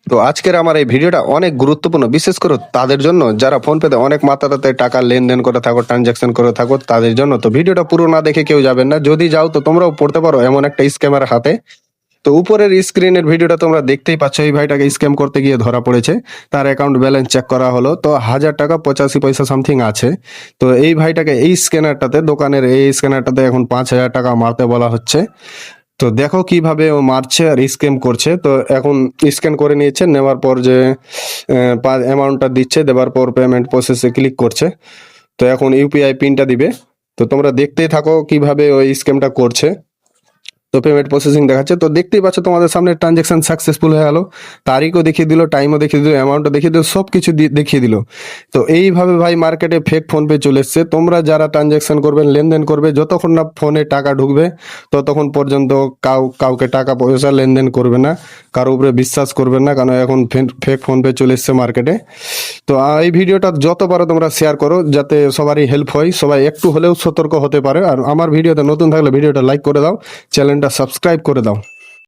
তো আজকের আমার এই ভিডিওটা অনেক গুরুত্বপূর্ণ, বিশেষ করে তাদের জন্য যারা ফোনপেতে অনেক মাত্রাতে টাকা লেনদেন করে থাকো, ট্রানজাকশন করে থাকো, তাদের জন্য। তো ভিডিওটা পুরো না দেখে কেউ যাবেন না, যদি যাও তো তোমরাও পড়তে পারো এমন একটা স্ক্যামের হাতে। তো উপরের স্ক্রিনের ভিডিওটা তোমরা দেখতেই পাচ্ছ, এই ভাইটাকে স্ক্যাম করতে গিয়ে ধরা পড়েছে। তার অ্যাকাউন্ট ব্যালেন্স চেক করা হলো, তো 1000 টাকা 85 পয়সা সামথিং আছে। তো এই ভাইটাকে এই স্ক্যানারটাতে, দোকানের এই স্ক্যানারটাতে এখন 5000 টাকা মারতে বলা হচ্ছে। তো দেখো কিভাবে ও মারছে আর স্ক্যাম করছে। তো এখন স্ক্যান করে নিয়েছে, নেওয়ার পর যে অ্যামাউন্টটা দিচ্ছে, দেওয়ার পর পেমেন্ট প্রসেসে ক্লিক করছে। তো এখন ইউপিআই পিনটা দিবে। তো তোমরা দেখতেই থাকো কিভাবে ওই স্ক্যামটা করছে। তো পেমেন্ট প্রসেসিং দেখাচ্ছে, তো দেখতেই পাচ্ছ তোমাদের সামনে ট্রানজেকশন সাকসেসফুল হয়ে গেল। তারিখও দেখিয়ে দিল, টাইমও দেখিয়ে দিল, অ্যামাউন্টও দেখিয়ে দিল, সব কিছু দেখিয়ে দিল। তো এইভাবে ভাই মার্কেটে ফেক ফোনপে চলে এসছে। তোমরা যারা ট্রানজেকশন করবেন, লেনদেন করবে, যতক্ষণ না ফোনে টাকা ঢুকবে ততক্ষণ পর্যন্ত কাউকে টাকা পয়সা লেনদেন করবে না, কারো উপরে বিশ্বাস করবেন না, কারণ এখন ফেক ফোনপে চলে এসছে মার্কেটে। তো এই ভিডিওটা যত পারো তোমরা শেয়ার করো, যাতে সবারই হেল্প হয়, সবাই একটু হলেও সতর্ক হতে পারে। আর আমার ভিডিওতে নতুন থাকলে ভিডিওটা লাইক করে দাও, চ্যানেলটা সাবস্ক্রাইব করে দাও।